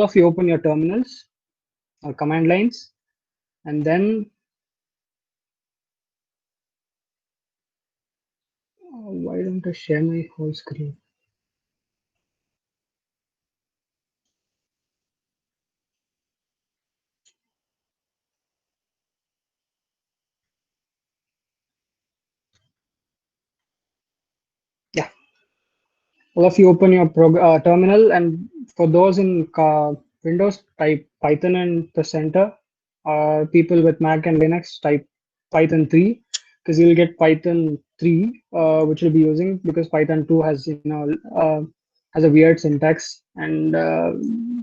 of you open your terminals or command lines, and then why don't I share my whole screen? Yeah, all of you open your terminal, and for those in Windows, type Python in the center. People with Mac and Linux type Python 3 because you'll get Python 3, which you'll be using because Python 2 has has a weird syntax and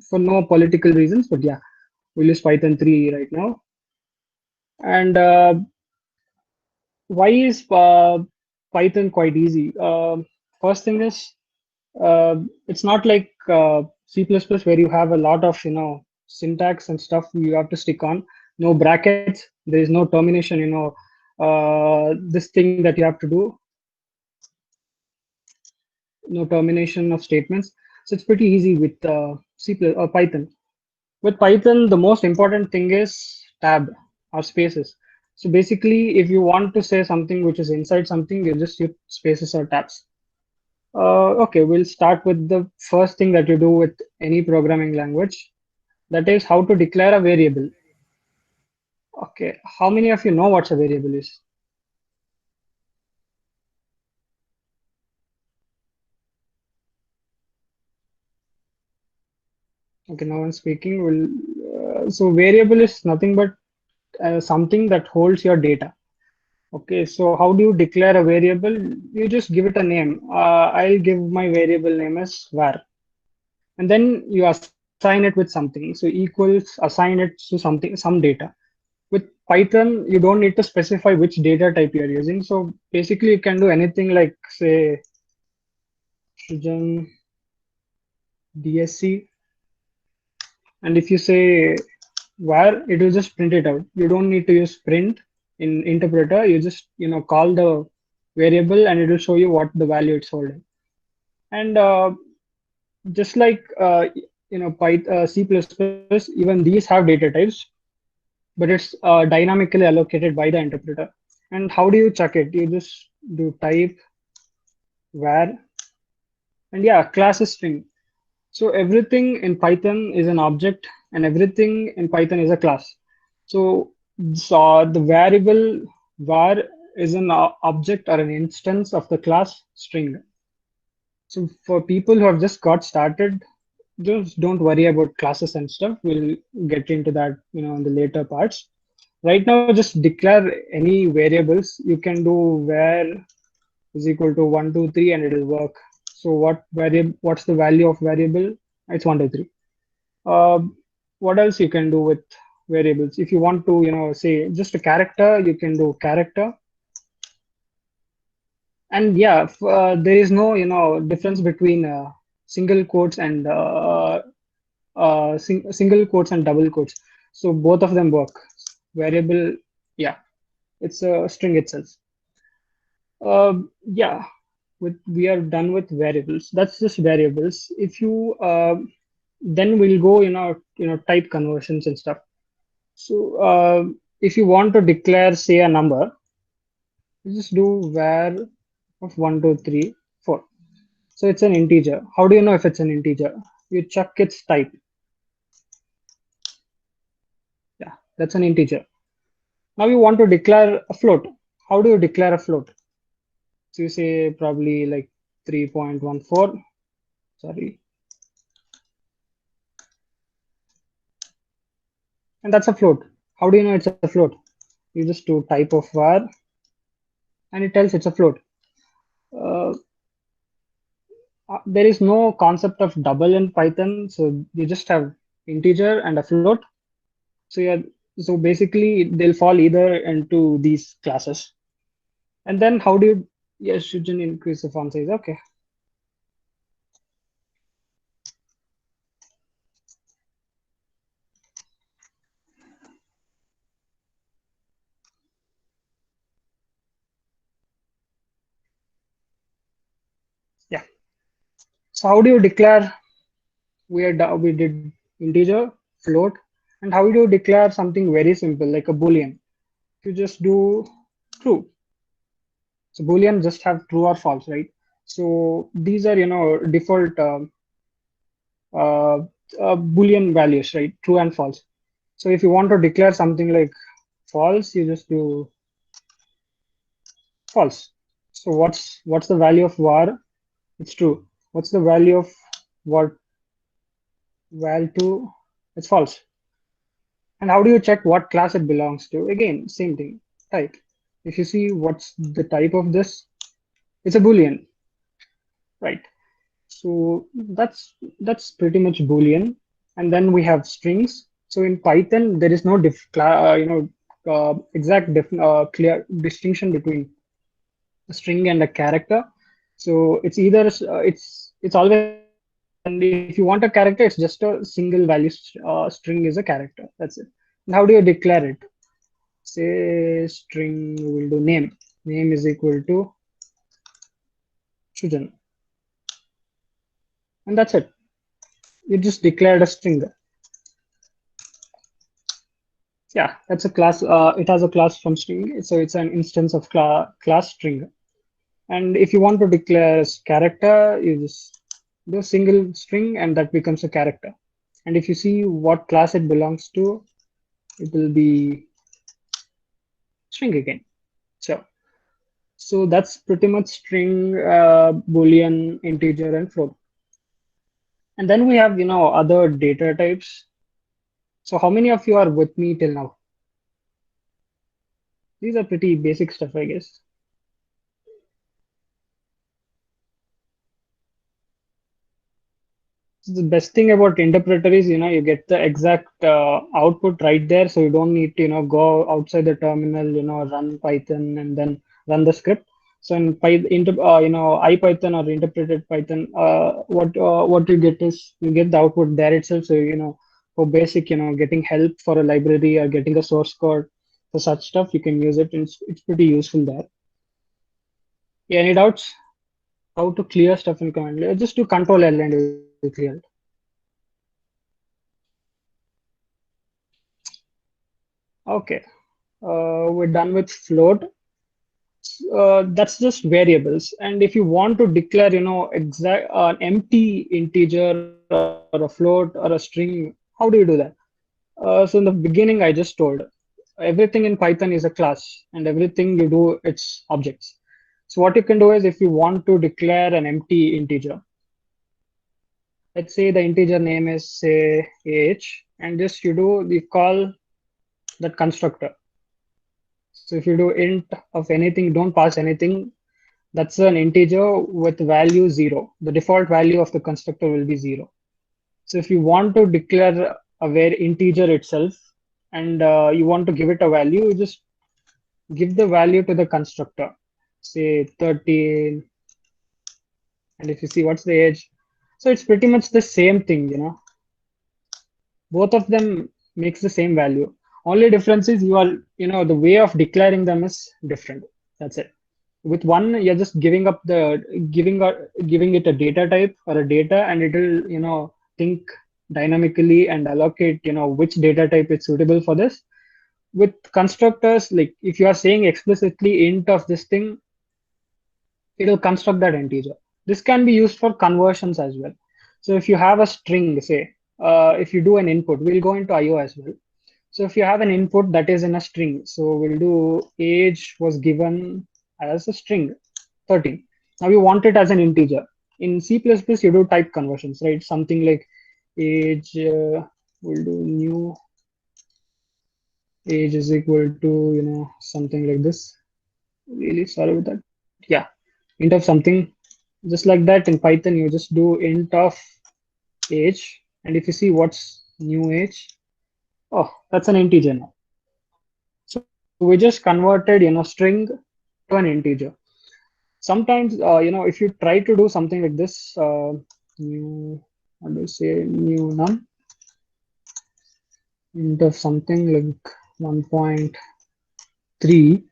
for no political reasons, but yeah, we'll use Python 3 right now. And why is Python quite easy? First thing is it's not like C++ where you have a lot of syntax and stuff you have to stick on. No brackets. There is no termination. This thing that you have to do. No termination of statements. So it's pretty easy with C or Python. With Python, the most important thing is tab or spaces. So basically, if you want to say something which is inside something, you just use spaces or tabs. Okay, we'll start with the first thing that you do with any programming language. That is how to declare a variable. Okay, how many of you know what a variable is? Okay, no one speaking. So variable is nothing but something that holds your data. Okay, so how do you declare a variable? You just give it a name. I'll give my variable name as var, and then you assign it with something. So equals assign it to something, some data. With Python, you don't need to specify which data type you're using. So basically, you can do anything like say Shujan DSC, and if you say var, it will just print it out. You don't need to use print in interpreter. You just call the variable, and it will show you what the value it's holding. And just like C++, even these have data types, but it's dynamically allocated by the interpreter. And how do you check it? You just do type var, and yeah, class is string. So everything in Python is an object, and everything in Python is a class. So the variable var is an object or an instance of the class string. So for people who have just got started, just don't worry about classes and stuff. We'll get into that, in the later parts. Right now, just declare any variables. You can do var is equal to 1, 2, 3, and it will work. So what's the value of variable? It's 1, 2, 3. What else you can do with variables? If you want to, say just a character, you can do character. And yeah, there is no, difference between single quotes and single quotes and double quotes. So both of them work. Variable, yeah, it's a string itself. Yeah, we are done with variables. That's just variables. If you then we'll go type conversions and stuff. So if you want to declare say a number, you just do var of 1, 2, 3, 4. So it's an integer. How do you know if it's an integer? You check its type. Yeah, that's an integer. Now you want to declare a float. How do you declare a float? So you say probably like 3.14. Sorry. And that's a float. How do you know it's a float? You just do type of var and it tells it's a float. Uh, there is no concept of double in Python, so you just have integer and a float. So yeah, so basically they'll fall either into these classes. And then how do you, yes, you can increase the font size. Okay. Yeah. So how do you declare we did integer, float. And how do you declare something very simple like a boolean? You just do true. So boolean just have true or false, right? So these are default uh, boolean values, right? True and false. So if you want to declare something like false, you just do false. So what's the value of var? It's true. What's the value of what val2? It's false. And how do you check what class it belongs to? Again, same thing. Type. If you see what's the type of this, it's a boolean, right? So that's pretty much boolean. And then we have strings. So in Python, there is no exact clear distinction between a string and a character. So it's either it's always a string, and if you want a character, it's just a single value string is a character. That's it. And how do you declare it? Say string will do name. Name is equal to Shujan, and that's it. You just declared a string. Yeah, that's a class. It has a class from string, so it's an instance of class string. And if you want to declare as character, you just do a single string, and that becomes a character. And if you see what class it belongs to, it will be string again. So that's pretty much string, boolean, integer, and float. And then we have other data types. So how many of you are with me till now? These are pretty basic stuff, I guess. So the best thing about interpreter is, you get the exact output right there. So you don't need to, go outside the terminal, run Python and then run the script. So in IPython or interpreted Python, what you get is you get the output there itself. So, for basic, getting help for a library or getting the source code for such stuff, you can use it. And it's pretty useful there. Yeah, any doubts? How to clear stuff in command? Just do Control L and it will clear it. Okay. We're done with float. That's just variables. And if you want to declare, exact an empty integer or a float or a string, how do you do that? So in the beginning, I just told everything in Python is a class, and everything you do, it's objects. So what you can do is if you want to declare an empty integer, let's say the integer name is say age, and just you call that constructor. So if you do int of anything, don't pass anything. That's an integer with value 0. The default value of the constructor will be 0. So if you want to declare a integer itself and you want to give it a value, you just give the value to the constructor. Say 13, and if you see what's the age. So it's pretty much the same thing. Both of them makes the same value. Only difference is the way of declaring them is different. That's it. With one, you're just giving it a data type or a data, and it will think dynamically and allocate which data type is suitable for this. With constructors, like if you are saying explicitly int of this thing, it will construct that integer. This can be used for conversions as well. So if you have a string, say if you do an input, we'll go into IO as well. So if you have an input that is in a string, so we'll do age was given as a string 13. Now you want it as an integer. In C++, you do type conversions, right? Something like age, we'll do new age is equal to, something like this. Really sorry with that. Yeah, int of something. Just like that in Python, you just do int of age. And if you see what's new age, oh, that's an integer now. So we just converted, string to an integer. Sometimes, if you try to do something like this, new, how do you say, new num, int of something like 1.3,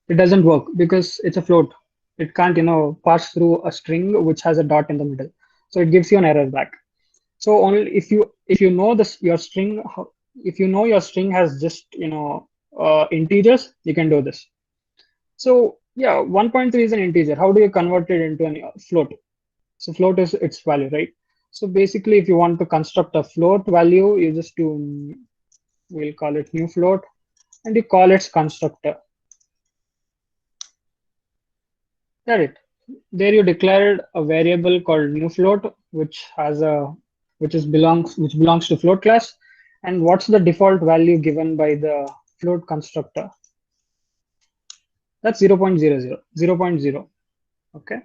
it doesn't work because it's a float. It can't, pass through a string which has a dot in the middle. So it gives you an error back. So only if you know this your string, if you know your string has just integers, you can do this. So yeah, 1.3 is an integer. How do you convert it into a float? So float is its value, right? So basically, if you want to construct a float value, you just do, we'll call it new float, and you call its constructor. That's it. There you declared a variable called new float, which has a which belongs to float class. And what's the default value given by the float constructor? That's 0.00, 0.0. Okay.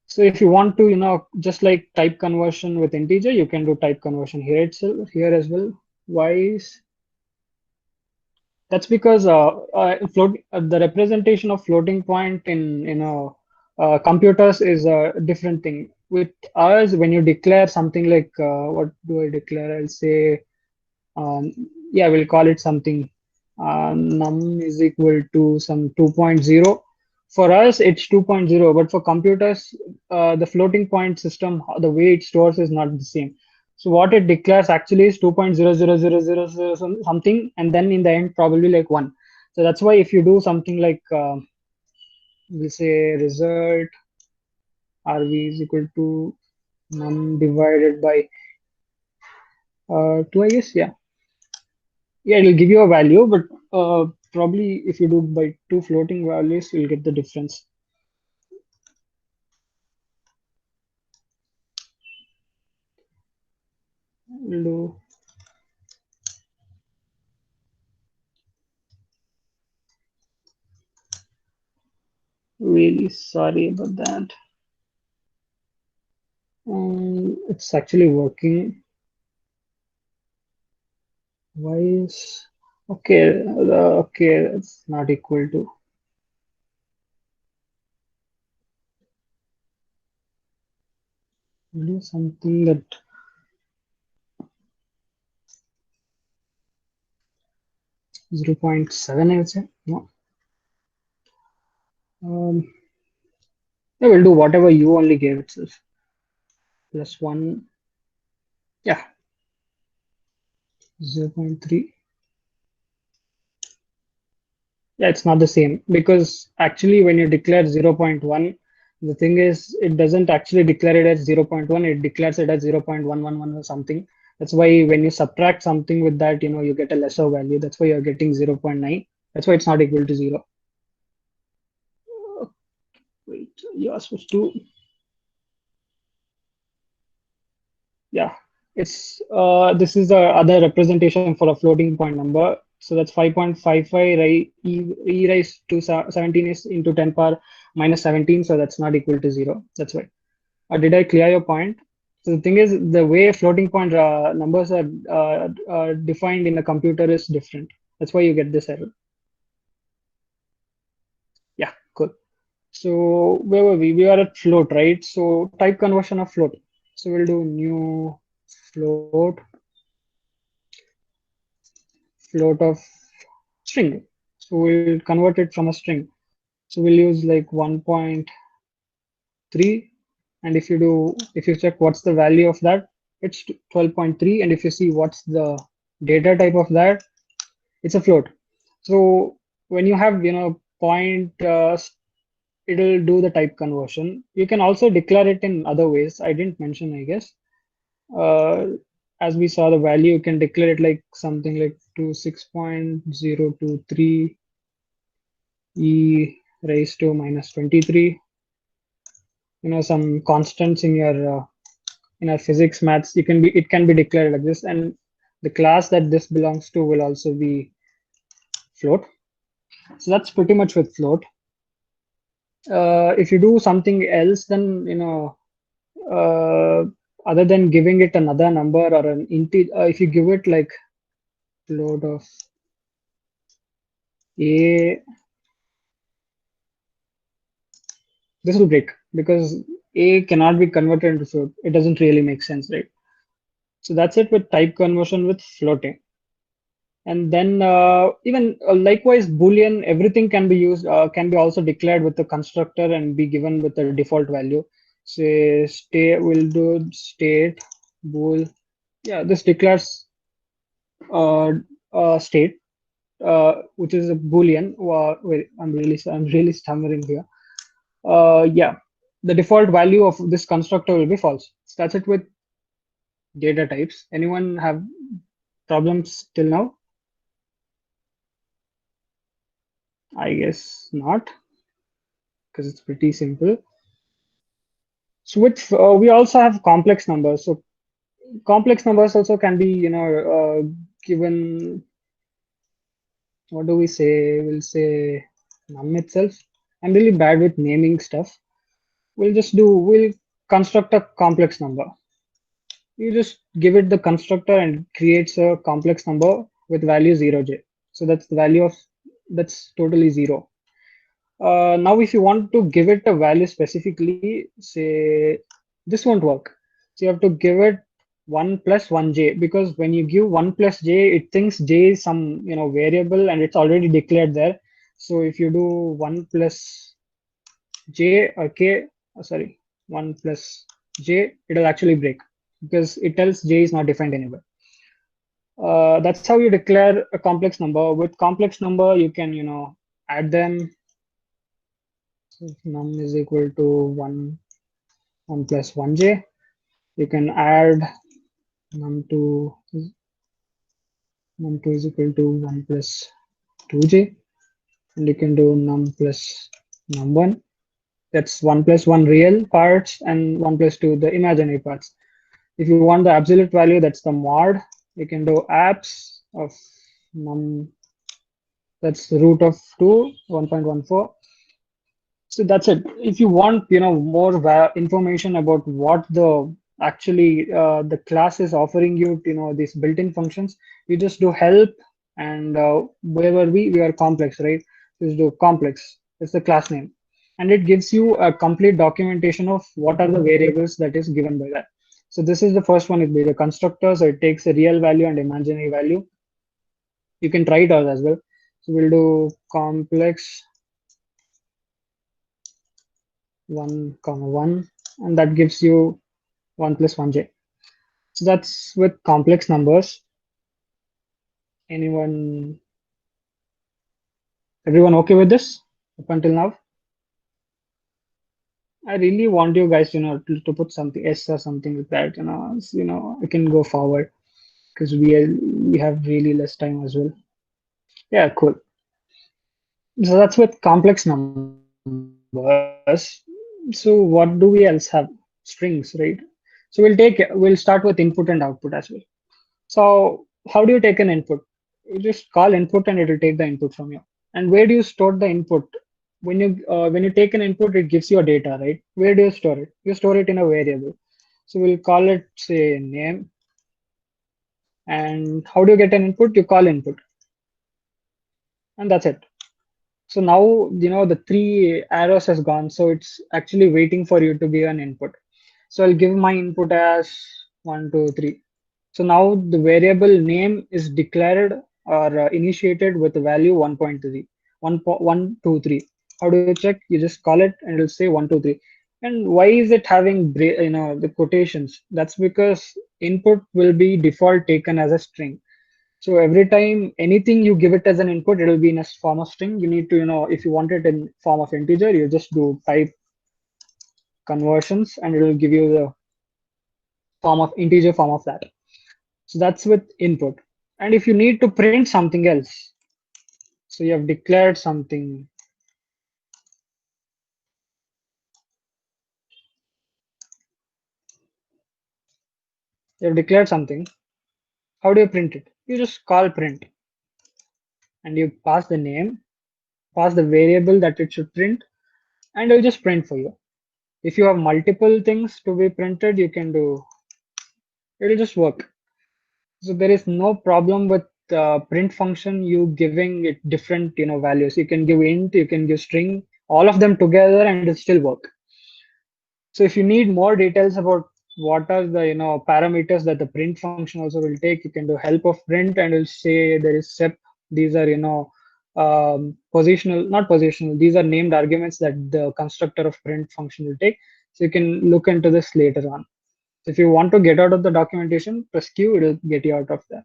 So if you want to, just like type conversion with integer, you can do type conversion here itself, here as well. Why is that's because the representation of floating point in computers is a different thing. With us, when you declare something like what do I declare? I'll say yeah, we'll call it something num is equal to some 2.0. For us, it's 2.0, but for computers, the floating point system, the way it stores is not the same. So what it declares actually is 2.00000 something, and then in the end, probably like 1. So that's why if you do something like, we say result rv is equal to num divided by 2, I guess, yeah. Yeah, it'll give you a value, but probably if you do by two floating values, you'll get the difference. We'll do really sorry about that. It's actually working. Why is okay? Okay, it's not equal to. We'll do something that 0.7, I would say. No. Yeah, we'll do whatever you only gave itself. Plus 1. Yeah, 0.3. Yeah, it's not the same because actually when you declare 0.1, the thing is it doesn't actually declare it as 0.1, it declares it as 0.111 or something. That's why when you subtract something with that, you get a lesser value. That's why you're getting 0.9. That's why it's not equal to 0. Wait, you're supposed to, yeah, it's this is the other representation for a floating point number. So that's 5.55 e raised to 17 is into 10 power minus 17. So that's not equal to 0. That's why. Did I clear your point? So the thing is, the way floating point numbers are defined in a computer is different. That's why you get this error. Yeah, cool. So where were we? We are at float, right? So type conversion of float. So we'll do new float, float of string. So we'll convert it from a string. So we'll use like 1.3. And if you check what's the value of that, it's 12.3. And if you see what's the data type of that, it's a float. So when you have, point, it'll do the type conversion. You can also declare it in other ways. I didn't mention, I guess. Uh, as we saw the value, you can declare it like something like to 6.023 e raised to minus 23. Some constants in our physics maths. It can be declared like this, and the class that this belongs to will also be float. So that's pretty much with float. If you do something else, then uh, other than giving it another number or an integer, if you give it like float of a, this will break because a cannot be converted into float. It doesn't really make sense, right? So that's it with type conversion with floating. And then even likewise, Boolean, everything can be used, can be also declared with the constructor and be given with the default value. Say state, we'll do state bool. Yeah, this declares uh, state, which is a boolean. Wait, I'm really stammering here. Yeah, the default value of this constructor will be false. So that's it with data types. Anyone have problems till now? I guess not, because it's pretty simple. So with we also have complex numbers. So complex numbers also can be, given. What do we say? We'll say num itself. I'm really bad with naming stuff. We'll construct a complex number. You just give it the constructor and it creates a complex number with value 0j. So that's the value of that's totally zero. Now, if you want to give it a value specifically, say this won't work. So you have to give it 1 plus 1j, because when you give 1 plus j, it thinks j is some variable and it's already declared there. So if you do 1 plus j or k, sorry, 1 plus j, it'll actually break because it tells j is not defined anywhere. That's how you declare a complex number. With complex number, you can add them. So if num is equal to 1 plus 1j, you can add num2 num2 is equal to 1 plus 2j, and you can do num plus num1. That's 1 plus 1 real parts and 1 plus 2 the imaginary parts. If you want the absolute value, that's the mod. You can do apps of num, that's the root of 2, 1.14. So that's it. If you want, more information about what the actually the class is offering you, these built-in functions, you just do help, and wherever we are complex, right? Just do complex. It's the class name, and it gives you a complete documentation of what are the variables that is given by that. So this is the first one. It be the constructor. So it takes a real value and imaginary value. You can try it out as well. So we'll do complex 1 comma 1, and that gives you 1 plus 1j. So that's with complex numbers. Anyone, everyone okay with this up until now? I really want you guys, to put something S or something like that, we can go forward because we have really less time as well. Yeah, cool. So that's with complex numbers. So what do we else have? Strings, right? So we'll start with input and output as well. So how do you take an input? You just call input and it will take the input from you. And where do you store the input? When you take an input, it gives you a data, right? Where do you store it? You store it in a variable. So we'll call it, say, name. And how do you get an input? You call input, and that's it. So now the three arrows has gone, so it's actually waiting for you to give an input. So I'll give my input as 1, 2, 3. So now the variable name is declared or initiated with the value 1.3, 1.123. How do you check? You just call it and it'll say 123. And why is it having the quotations? That's because input will be default taken as a string. So every time anything you give it as an input, it will be in a form of string. You need to, if you want it in form of integer, you just do type conversions and it will give you the form of integer form of that. So that's with input. And if you need to print something else, so you have declared something, you have declared something. How do you print it? You just call print and you pass the name, pass the variable that it should print, and it will just print for you. If you have multiple things to be printed, you can do, it will just work. So there is no problem with print function, you giving it different values. You can give int, you can give string, all of them together and it still work. So if you need more details about what are the parameters that the print function also will take, you can do help of print and it'll say there is sep. These are positional, not positional. These are named arguments that the constructor of print function will take. So you can look into this later on. So if you want to get out of the documentation, press Q, it will get you out of that.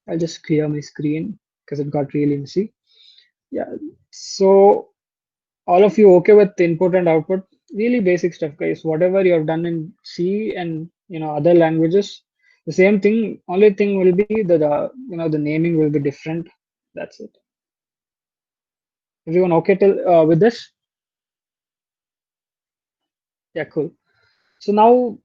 I'll just clear my screen because it got really messy. Yeah. So all of you okay with input and output? Really basic stuff, guys. Whatever you have done in C and other languages, the same thing. Only thing will be the naming will be different. That's it. Everyone okay till with this? Yeah, cool. So now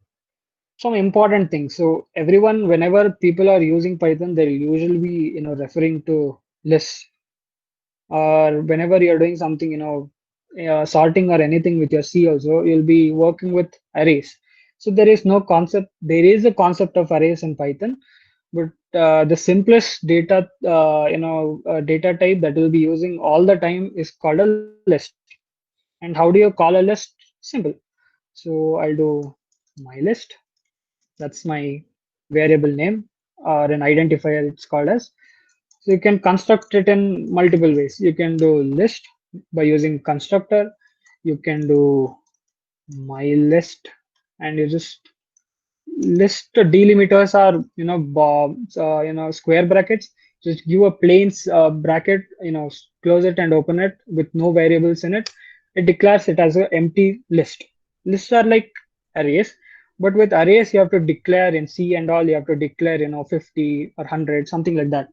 some important things. So everyone, whenever people are using Python, they'll usually be referring to lists, or whenever you're doing something, sorting or anything with your C also, you'll be working with arrays. So there is no concept. There is a concept of arrays in Python, but the simplest data type that we'll be using all the time is called a list. And how do you call a list? Simple. So I'll do my list. That's my variable name, or an identifier it's called as. So you can construct it in multiple ways. You can do list by using constructor. You can do my list, and you just list delimiters are square brackets. Just give a plain bracket, close it and open it with no variables in it. It declares it as an empty list. Lists are like arrays, but with arrays you have to declare in C and all. You have to declare 50 or 100, something like that,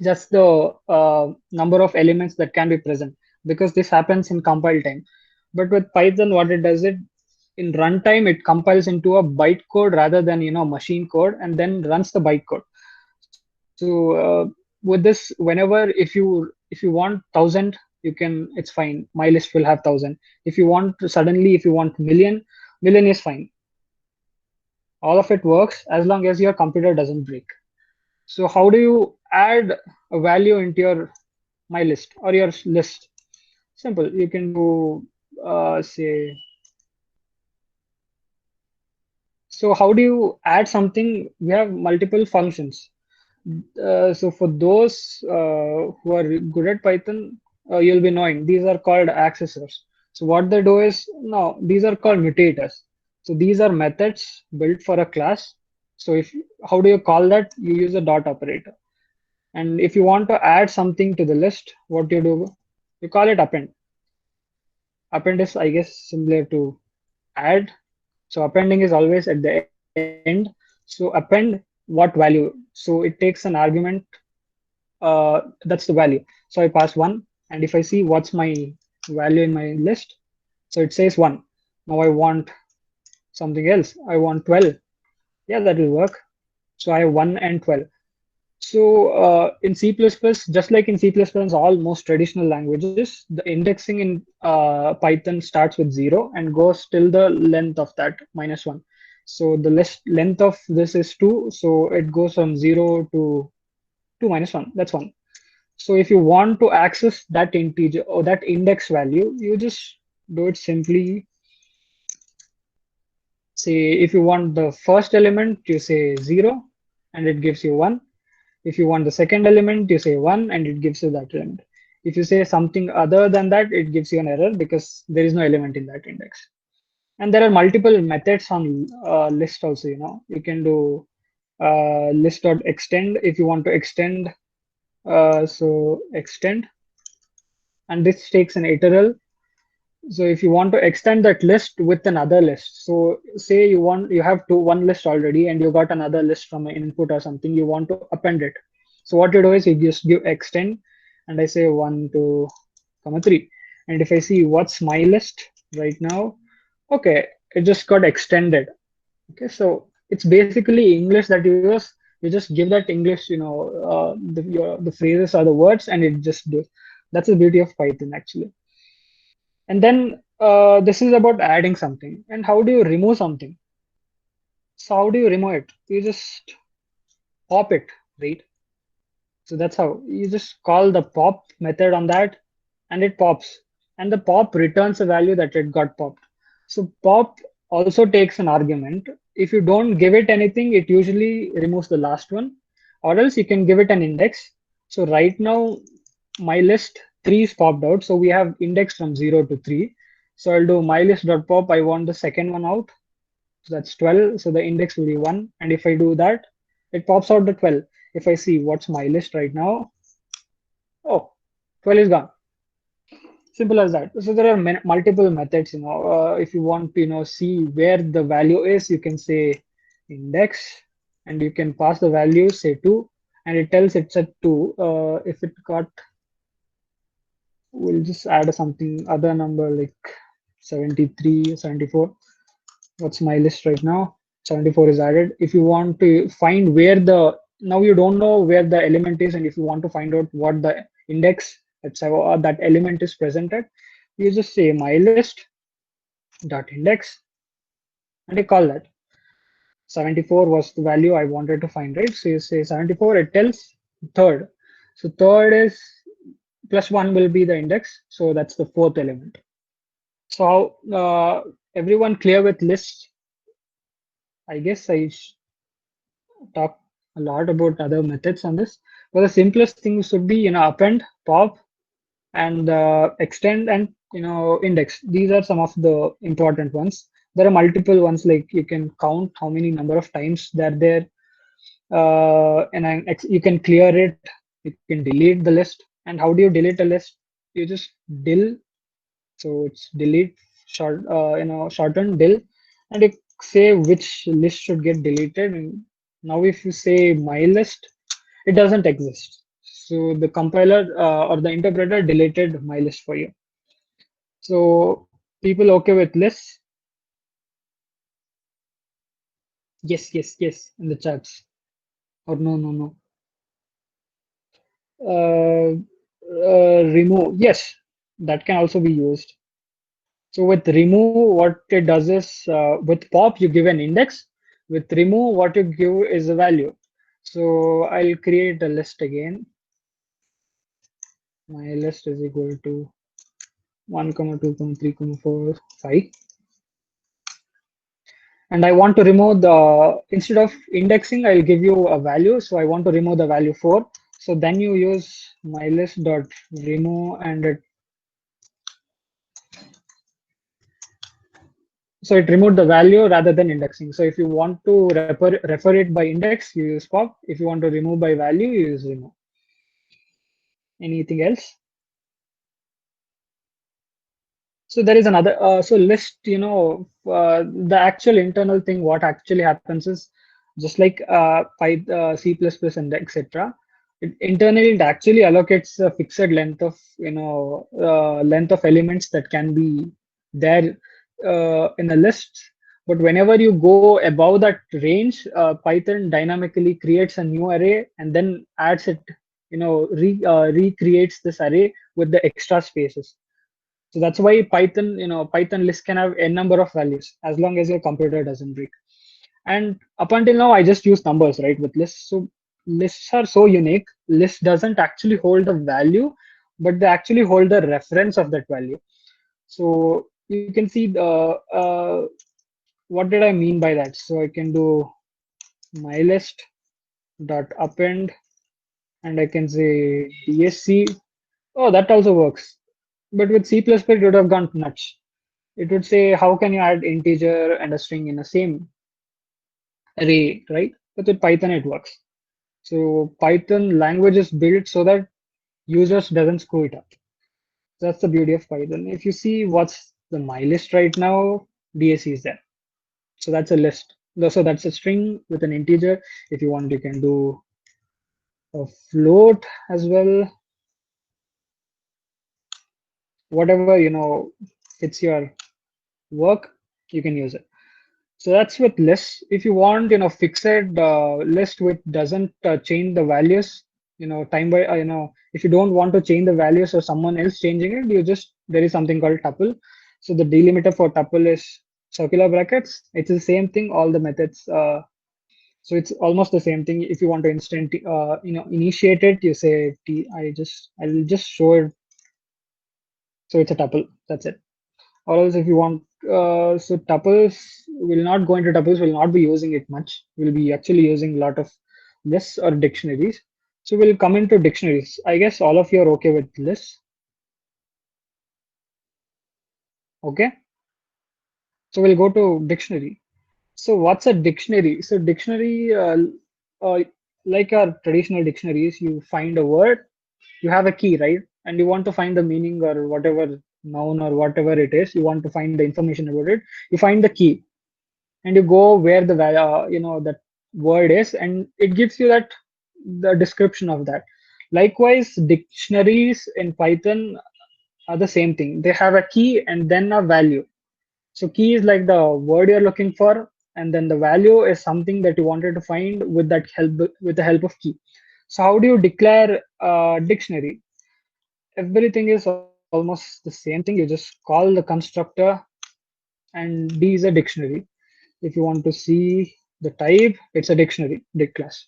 just the number of elements that can be present, because this happens in compile time. But with Python, what it does, it in runtime it compiles into a byte code rather than machine code, and then runs the byte code. So with this, whenever if you want 1,000, you can, it's fine, my list will have 1,000. If you want suddenly, if you want million is fine. All of it works as long as your computer doesn't break. So how do you add a value into your my list or your list? Simple. You can do say. So how do you add something? We have multiple functions. So for those who are good at Python, you'll be knowing these are called accessors. So what they do is, no, these are called mutators. So these are methods built for a class. So if how do you call that? You use a dot operator. And if you want to add something to the list, what do? You call it append. Append is, I guess, similar to add. So appending is always at the end. So append what value? So it takes an argument. That's the value. So I pass 1, and if I see what's my value in my list, so it says 1. Now I want something else. I want 12. Yeah, that will work. So I have 1 and 12. So in C++, just like in C++, all most traditional languages, the indexing in Python starts with 0 and goes till the length of that -1. So the length of this is 2, so it goes from 0 to 2 minus 1. That's 1. So if you want to access that integer or that index value, you just do it simply. Say if you want the first element, you say 0 and it gives you 1. If you want the second element, you say 1 and it gives you that element. If you say something other than that, it gives you an error because there is no element in that index. And there are multiple methods on list also. You can do list.extend if you want to extend. So extend, and this takes an iteral. So if you want to extend that list with another list, so say you have one list already and you got another list from an input or something, you want to append it. So what you do is you just give extend, and I say 1, 2, 3. And if I see what's my list right now, okay, it just got extended. Okay, so it's basically English that you use. You just give that English, the phrases or the words, and it just does. That's the beauty of Python actually. And then this is about adding something. And how do you remove something? So how do you remove it? You just pop it, right? So that's how you just call the pop method on that, and it pops. And the pop returns a value that it got popped. So pop also takes an argument. If you don't give it anything, it usually removes the last one, or else you can give it an index. So right now, my list 3 is popped out. So we have index from 0 to 3. So I'll do my list.pop. I want the second one out. So that's 12. So the index will be 1. And if I do that, it pops out the 12. If I see what's my list right now, oh, 12 is gone. Simple as that. So there are multiple methods, if you want to, see where the value is, you can say index and you can pass the value, say 2, and it tells it's at 2. If it got, we'll just add something other number like 73, 74. What's my list right now? 74 is added. If you want to find where now you don't know where the element is, and if you want to find out what the index that element is presented, you just say my list dot index and you call that. 74 was the value I wanted to find, right? So you say 74, it tells third. So third is plus 1 will be the index. So that's the fourth element. So everyone clear with lists? I guess I talk a lot about other methods on this. But the simplest thing should be, append, pop, and extend, and index. These are some of the important ones. There are multiple ones, like you can count how many number of times they're there, you can clear it, you can delete the list. And how do you delete a list? You just del, so it's delete shorten del, and you say which list should get deleted. And now if you say my list, it doesn't exist. So the compiler or the interpreter deleted my list for you. So people okay with lists? Yes, yes, yes, in the chats. Or no, no, no. Remove. Yes, that can also be used. So with remove, what it does is with pop, you give an index. With remove, what you give is a value. So I'll create a list again. My list is equal to 1, 2, 3, 4, 5. And I want to remove instead of indexing, I'll give you a value. So I want to remove the value 4. So then you use my list dot remove, and so it removed the value rather than indexing. So if you want to refer it by index, you use pop. If you want to remove by value, you use remove. Anything else? So there is another, so list, the actual internal thing, what actually happens is just like C++ and etc. Internally, it actually allocates a fixed length of, length of elements that can be there in a list. But whenever you go above that range, Python dynamically creates a new array and then adds it, recreates this array with the extra spaces. So that's why Python, Python list can have n number of values as long as your computer doesn't break. And up until now, I just use numbers, right, with lists. So lists are so unique. List doesn't actually hold a value, but they actually hold the reference of that value. So you can see what did I mean by that? So I can do my list dot append, and I can say DSC. Oh, that also works. But with C++, it would have gone nuts. It would say, how can you add integer and a string in the same array, right? But with Python, it works. So Python language is built so that users doesn't screw it up. That's the beauty of Python. If you see what's the my list right now, DSC is there. So that's a list. So that's a string with an integer. If you want, you can do a float as well. Whatever, fits your work, you can use it. So that's with lists. If you want, fixed list which doesn't change the values, time by, if you don't want to change the values or someone else changing it, there is something called tuple. So the delimiter for tuple is circular brackets. It's the same thing, all the methods. So it's almost the same thing. If you want to initiate it, you say I'll just show it. So it's a tuple. That's it. Or else if you want, so tuples, will not go into tuples, will not be using it much. We'll be actually using a lot of lists or dictionaries. So we'll come into dictionaries. I guess all of you are okay with lists. Okay. So we'll go to dictionary. So what's a dictionary? So dictionary, uh, like our traditional dictionaries, you find a word, you have a key, right? And you want to find the meaning or whatever noun or whatever it is, you want to find the information about it. You find the key, and you go where the that word is, and it gives you that the description of that. Likewise, dictionaries in Python are the same thing. They have a key and then a value. So key is like the word you're looking for, and then the value is something that you wanted to find with the help of key. So how do you declare a dictionary? Everything is almost the same thing. You just call the constructor, and D is a dictionary. If you want to see the type, it's a dictionary, dict class.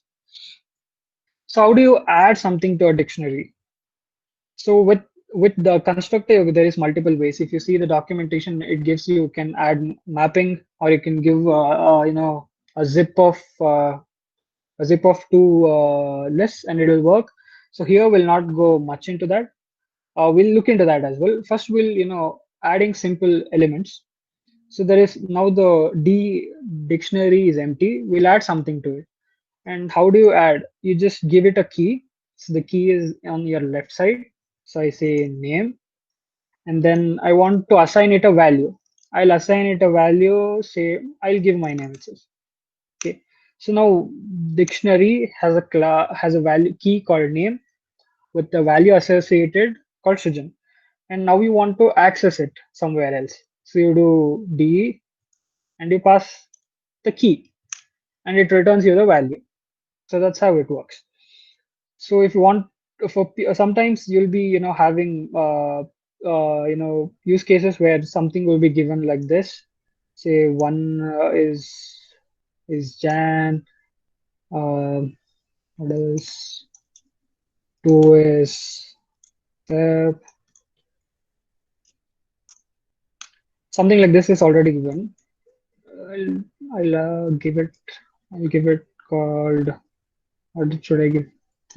So how do you add something to a dictionary? So with the constructor, there is multiple ways. If you see the documentation, it gives you can add mapping, or you can give a zip of two lists, and it will work. So here we'll not go much into that. We'll look into that as well. First, we'll adding simple elements. So there is now the D dictionary is empty. We'll add something to it. And how do you add? You just give it a key. So the key is on your left side. So I say name, and then I want to assign it a value. I'll assign it a value. Say I'll give my name itself. Okay. So now dictionary has a value key called name with the value associated called Shujan. And now you want to access it somewhere else. So you do D and you pass the key, and it returns you the value. So that's how it works. So if you want, sometimes you'll be having use cases where something will be given like this. Say one is Jan, uh, what else? Two is Feb. Something like this is already given. I'll, I'll give it. I'll give it called. Should I give?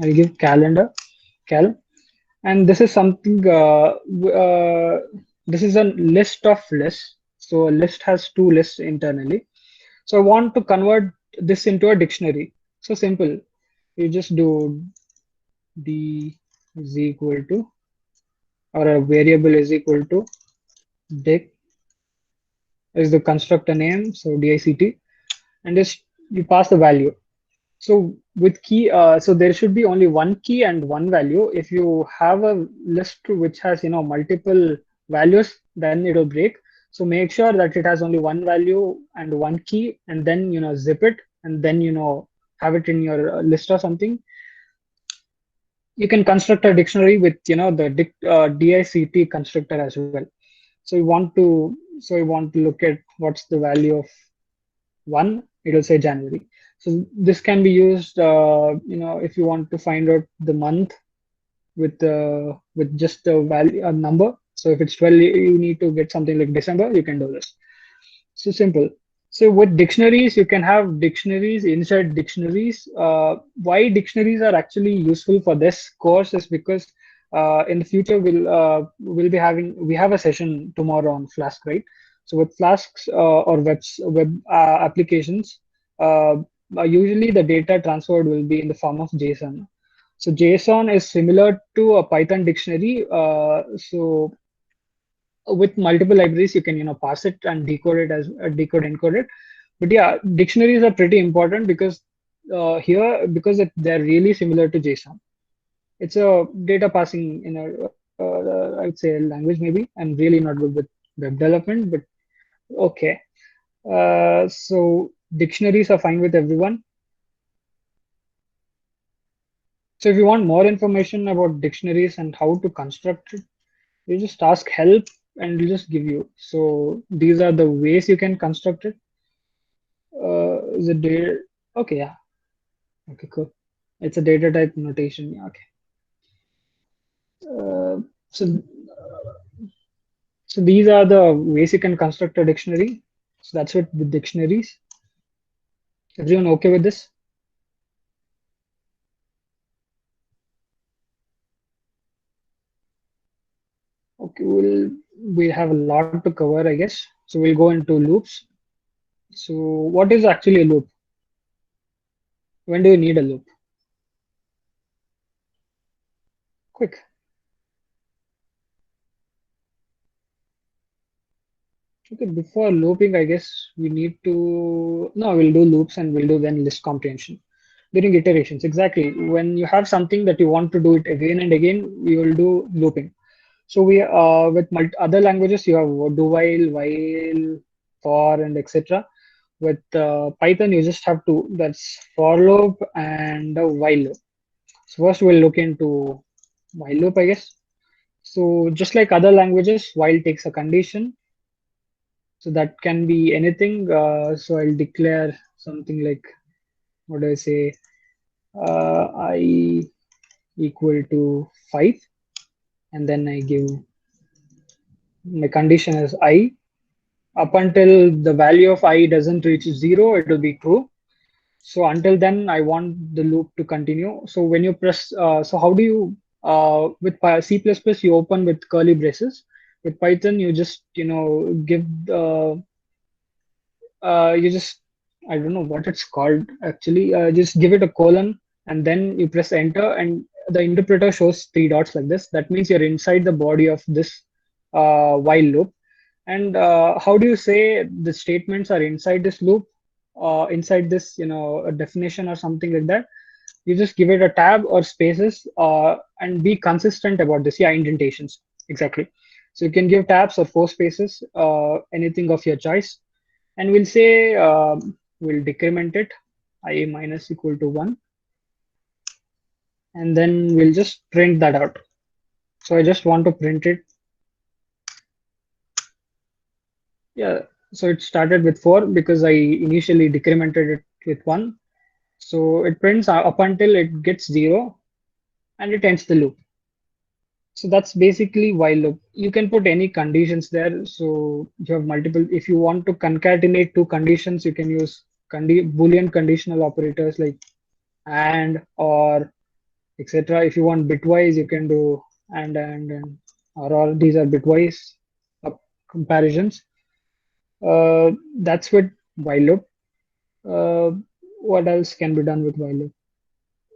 I'll give calendar. Cal. And this is something this is a list of lists. So a list has two lists internally. So I want to convert this into a dictionary. So simple. You just do D is equal to, or a variable is equal to dict is the constructor name, so dict, and just you pass the value. So with key, so there should be only one key and one value. If you have a list which has multiple values, then it will break. So make sure that it has only one value and one key, and then zip it, and then have it in your list or something. You can construct a dictionary with the dict constructor as well. So you want to look at what's the value of one, it will say January. So this can be used, if you want to find out the month with just a value, a number. So if it's 12, you need to get something like December, you can do this. So simple. So with dictionaries, you can have dictionaries inside dictionaries. Why dictionaries are actually useful for this course is because in the future we'll be having we have a session tomorrow on Flask, right? So with Flasks or web applications, usually the data transferred will be in the form of JSON. So JSON is similar to a Python dictionary. So with multiple libraries you can pass it and decode it as decode encode it. But yeah, dictionaries are pretty important because here because they're really similar to JSON. It's a data passing in a I would say language maybe. I'm really not good with web development, but okay. So dictionaries are fine with everyone. So if you want more information about dictionaries and how to construct it, you just ask help and it'll just give you. So these are the ways you can construct it. Is it data? Okay, yeah. Okay, cool. It's a data type notation. Yeah, okay. So these are the ways you can construct a dictionary. So that's it with dictionaries. Everyone okay with this? Okay, we have a lot to cover, I guess. So we'll go into loops. So what is actually a loop? When do you need a loop? Quick. Okay, before looping, I guess we need to, no, we'll do loops and we'll do then list comprehension. During iterations, exactly. When you have something that you want to do it again and again, we will do looping. So we with other languages you have do while, for, and etc. With Python, you just have to, that's for loop and a while loop. So first we'll look into while loop, I guess. So just like other languages, while takes a condition. So that can be anything. So I'll declare something like, what do I say? I equal to 5, and then I give my condition is I. Up until the value of I doesn't reach 0, it will be true. So until then, I want the loop to continue. So when you press, so how do you, with C++, you open with curly braces. With Python, you just, give you just, I don't know what it's called actually. Just give it a colon and then you press enter, and the interpreter shows three dots like this. That means you're inside the body of this while loop. And how do you say the statements are inside this loop, inside this, a definition or something like that? You just give it a tab or spaces, and be consistent about this. Yeah, indentations. Exactly. So you can give tabs or four spaces, anything of your choice. And we'll say, we'll decrement it, I minus equal to 1. And then we'll just print that out. So I just want to print it. Yeah. So it started with 4 because I initially decremented it with 1. So it prints up until it gets 0 and it ends the loop. So that's basically while loop. You can put any conditions there. So you have multiple. If you want to concatenate two conditions, you can use Boolean conditional operators like and, or, etc. If you want bitwise, you can do and or these are bitwise comparisons. That's with while loop. Uh, what else can be done with while loop?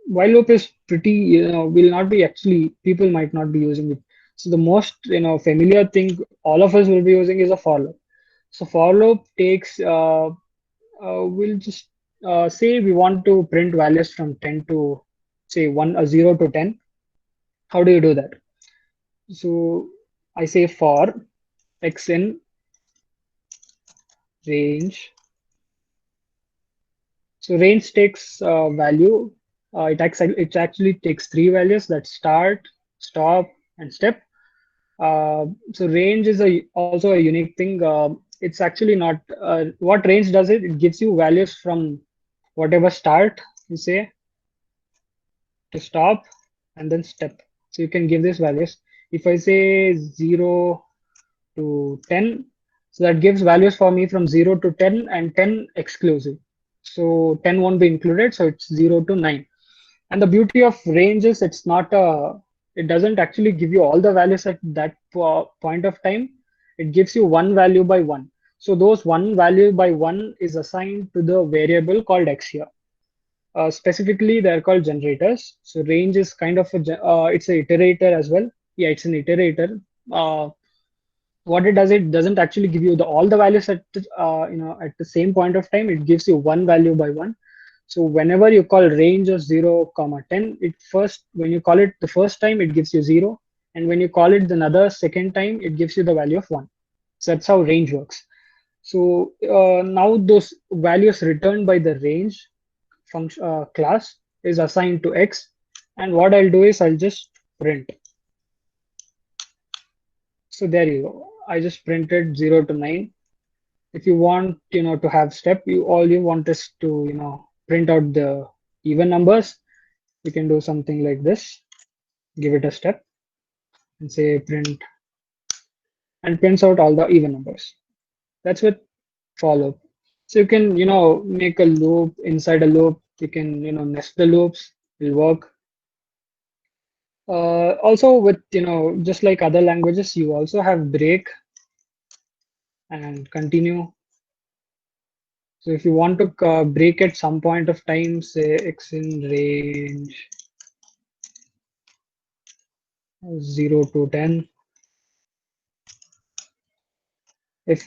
While loop is pretty, will not be actually, people might not be using it. So the most, familiar thing all of us will be using is a for loop. So for loop takes, we'll just say we want to print values from 10 to say 0 to 10. How do you do that? So I say for x in range. So range takes value. It actually takes three values, that start, stop, and step. So range is also a unique thing. It's actually not what range does it. It gives you values from whatever start you say to stop and then step. So you can give these values. If I say 0 to 10, so that gives values for me from 0 to 10 and 10 exclusive. So 10 won't be included. So it's 0 to 9. And the beauty of range is it doesn't actually give you all the values at that point of time. It gives you one value by one. So those one value by one is assigned to the variable called x here. Specifically, they're called generators. So range is kind of it's an iterator as well. Yeah, it's an iterator. What it does, it doesn't actually give you all the values at the same point of time. It gives you one value by one. So whenever you call range of 0 comma 10, when you call it the first time, it gives you 0, and when you call it another second time, it gives you the value of 1. So that's how range works. So now those values returned by the range function class is assigned to x, and what I'll do is I'll just print. So there you go. I just printed 0 to 9. If you want, to have step, all you want is to, print out the even numbers. You can do something like this, give it a step and say print, and prints out all the even numbers. That's with for loop. So you can, make a loop inside a loop. You can, nest the loops, will work. Also with, just like other languages, you also have break and continue. So if you want to break at some point of time, say x in range 0 to 10, if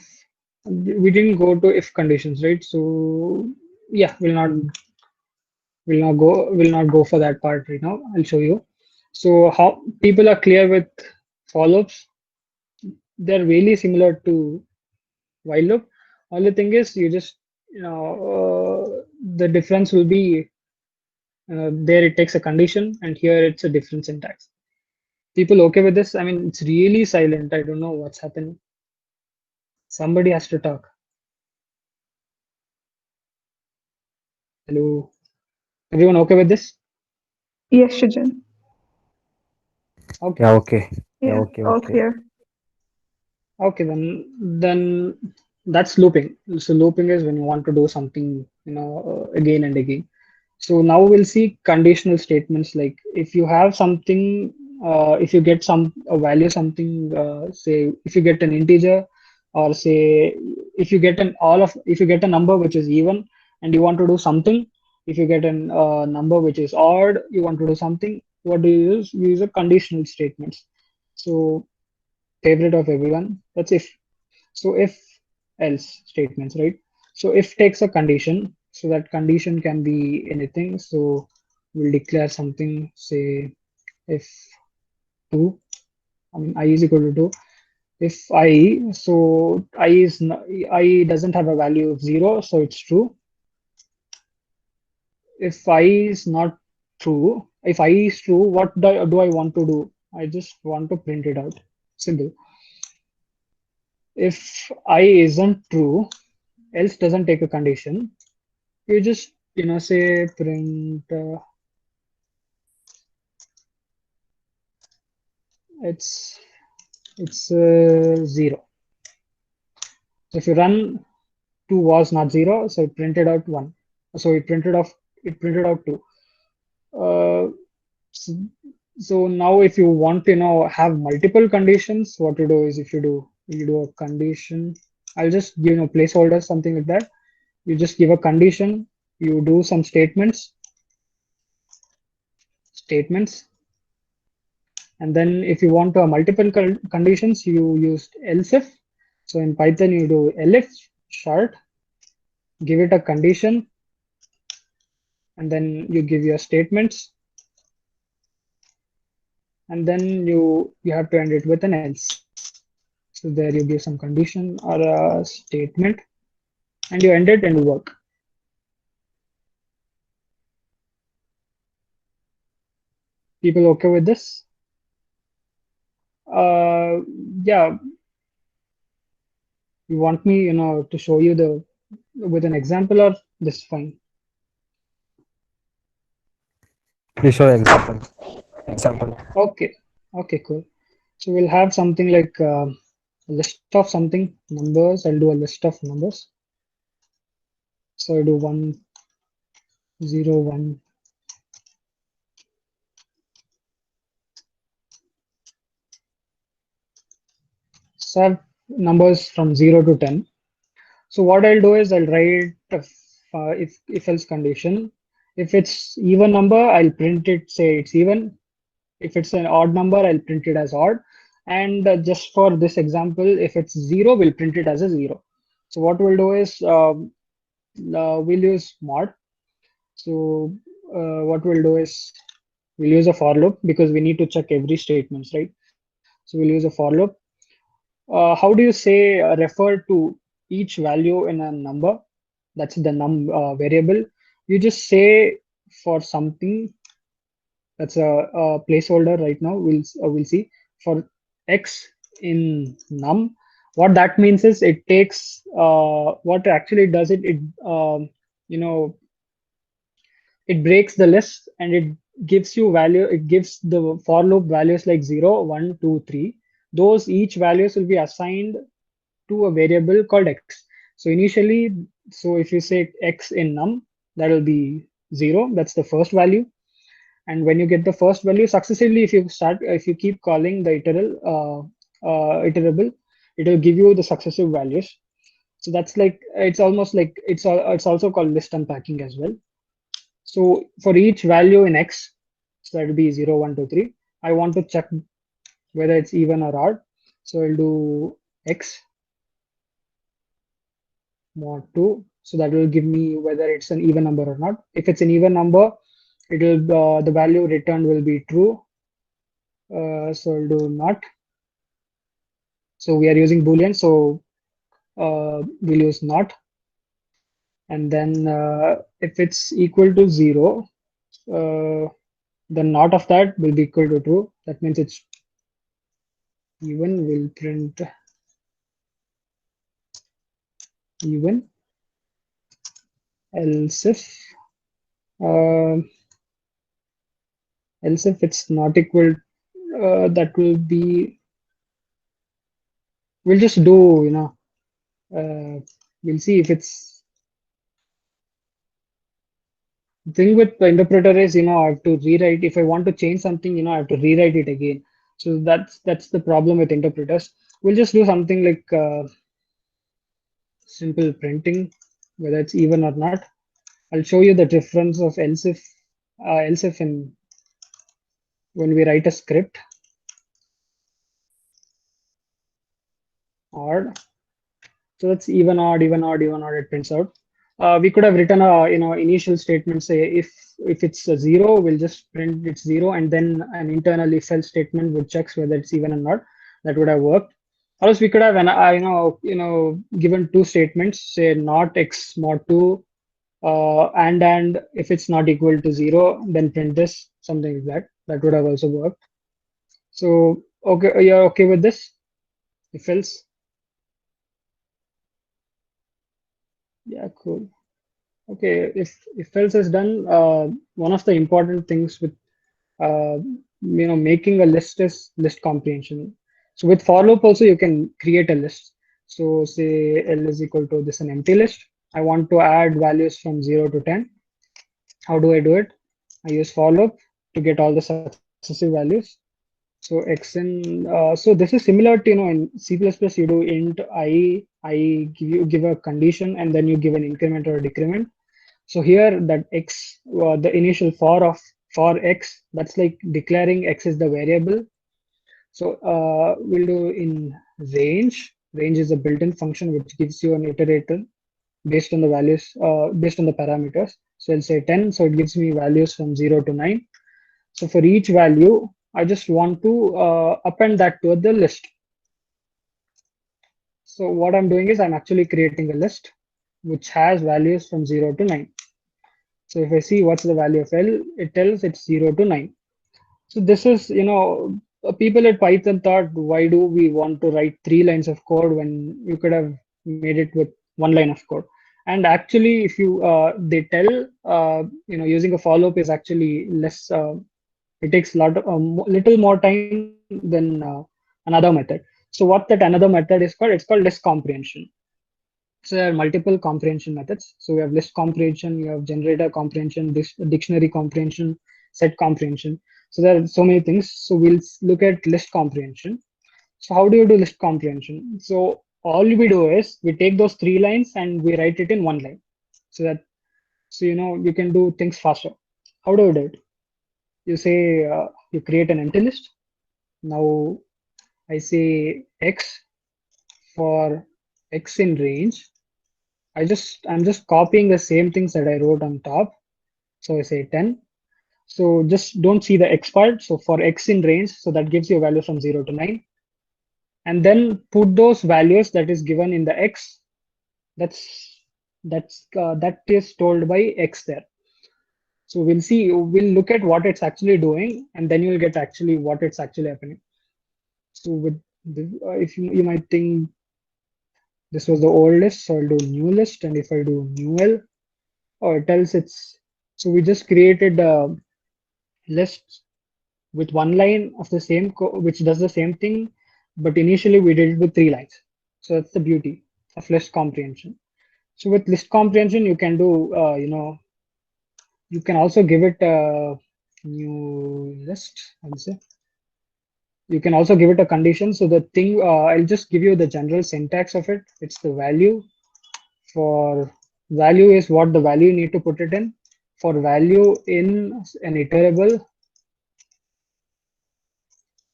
we didn't go to if conditions, right? So yeah, will not go for that part right now. I'll show you. So how people are clear with for loops, they're really similar to while loop. Only thing is you just the difference will be there it takes a condition and here it's a different syntax. People okay with this? I mean, it's really silent. I don't know what's happening. Somebody has to talk. Hello. Everyone okay with this? Yes, Shujan. Okay. Yeah, okay. Yeah, Yeah, okay, all okay. clear. Okay, then that's looping. So looping is when you want to do something, again and again. So now we'll see conditional statements like if you have something, if you get some a value something, say if you get an integer, or say if you get if you get a number which is even and you want to do something, if you get an number which is odd, you want to do something. What do you use? You use a conditional statements. So favorite of everyone. That's if. So if else statements, right? So if takes a condition, so that condition can be anything. So we'll declare something, say if 2, I mean I is equal to 2. If I, so I is not, I doesn't have a value of 0, so it's true. If I is not true, if I is true, what do I want to do? I just want to print it out. Simple. If I isn't true, else doesn't take a condition, you just say print it's 0. So if you run 2 was not 0, so it printed out 1. So it printed out 2. uh, so, so now if you want to have multiple conditions, what you do is if you do a condition, I'll just give placeholder something like that. You just give a condition, you do some statements. And then if you want multiple conditions, you use else if. So in Python, you do elif short, give it a condition, and then you give your statements, and then you have to end it with an else. So there you give some condition or a statement, and you end it and you work. People okay with this? Uh, yeah, you want me, to show you the with an example or this is fine? Please show example. Example. Okay, okay, cool. So we'll have something like a list of something numbers. I'll do a list of numbers. So I do 1, 0, 1. So I have numbers from 0 to 10. So what I'll do is I'll write if else condition. If it's even number, I'll print it, say it's even. If it's an odd number, I'll print it as odd. And just for this example, if it's 0, we'll print it as a 0. So what we'll do is we'll use mod. So what we'll do is we'll use a for loop because we need to check every statements, right? So we'll use a for loop. How do you say refer to each value in a number? That's the variable. You just say for something that's a placeholder right now. We'll see for x in num. What that means is it takes what actually does it you know it breaks the list and it gives you value. It gives the for loop values like 0, 1, 2, 3. Those each values will be assigned to a variable called x. So initially, so if you say x in num, that will be 0. That's the first value. And when you get the first value successively, if you keep calling the iterable, it will give you the successive values. So that's like, it's almost like it's also called list unpacking as well. So for each value in X, so that will be 0, 1, 2, 3. I want to check whether it's even or odd. So I'll do X mod 2. So that will give me whether it's an even number or not. If it's an even number, it will the value returned will be true. So I'll do not. So we are using Boolean, so we'll use not. And then if it's equal to 0, uh, then not of that will be equal to true. That means it's even. Will print even. Else if uh, else if it's not equal, that will be, we'll just do, we'll see if it's, the thing with the interpreter is, I have to rewrite. If I want to change something, I have to rewrite it again. So that's the problem with interpreters. We'll just do something like simple printing, whether it's even or not. I'll show you the difference of else if in when we write a script. Odd. So that's even, odd, even, odd, even, odd. It prints out. We could have written a initial statement, say if it's a 0, we'll just print it's 0, and then an internal if else statement would checks whether it's even or not. That would have worked. Or else we could have given two statements, say not x mod 2, and if it's not equal to 0, then print this, something like that. That would have also worked. So okay, you're okay with this? If else, yeah, cool. Okay, if else is done, one of the important things with making a list is list comprehension. So with for loop also you can create a list. So say L is equal to this an empty list. I want to add values from 0 to 10. How do I do it? I use for loop to get all the successive values. So so this is similar to, in C++ you do int give a condition and then you give an increment or a decrement. So here that x, the initial for x, that's like declaring x is the variable. So we'll do in range. Range is a built-in function which gives you an iterator based on the values, based on the parameters. So I'll say 10. So it gives me values from 0 to 9. So for each value, I just want to append that to the list. So what I'm doing is I'm actually creating a list which has values from 0 to 9. So if I see what's the value of L, it tells it's 0 to 9. So this is, people at Python thought, why do we want to write 3 lines of code when you could have made it with 1 line of code? And actually, if they tell, using a for loop is actually less, it takes little more time than another method. So what that another method is called, it's called list comprehension. So there are multiple comprehension methods. So we have list comprehension, we have generator comprehension, dictionary comprehension, set comprehension. So there are so many things. So we'll look at list comprehension. So how do you do list comprehension? So all we do is we take those 3 lines and we write it in 1 line. So you can do things faster. How do you do it? You say you create an empty list. Now I say x for x in range. I'm just copying the same things that I wrote on top. So I say 10. So just don't see the x part. So for x in range, so that gives you a value from 0 to 9. And then put those values that is given in the x. That is told by x there. So we'll look at what it's actually doing, and then you'll get actually what it's actually happening. So with this, if you might think this was the old list, so I'll do new list, and if I do new L, oh, it tells it's, so we just created a list with 1 line of the same which does the same thing, but initially we did it with 3 lines. So that's the beauty of list comprehension. So with list comprehension, you can do, you can also give it a new list. I'll say you can also give it a condition. So the thing, I'll just give you the general syntax of it. It's the value For value is what the value you need to put it in. For value in an iterable,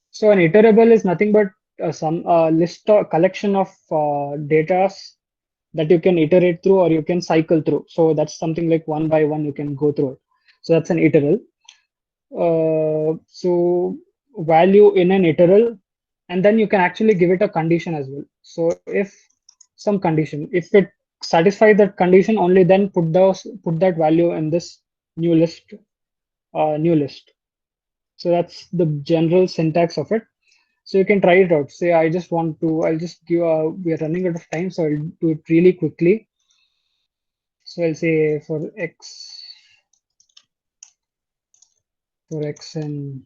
so an iterable is nothing but some list or collection of data that you can iterate through or you can cycle through. So that's something like one by one you can go through it. So that's an iteral. So value in an iteral, and then you can actually give it a condition as well. So if some condition, if it satisfies that condition, only then put that value in this new list. New list. So that's the general syntax of it. So you can try it out. Say I just want to, I'll just give we are running out of time, so I'll do it really quickly. So I'll say for x and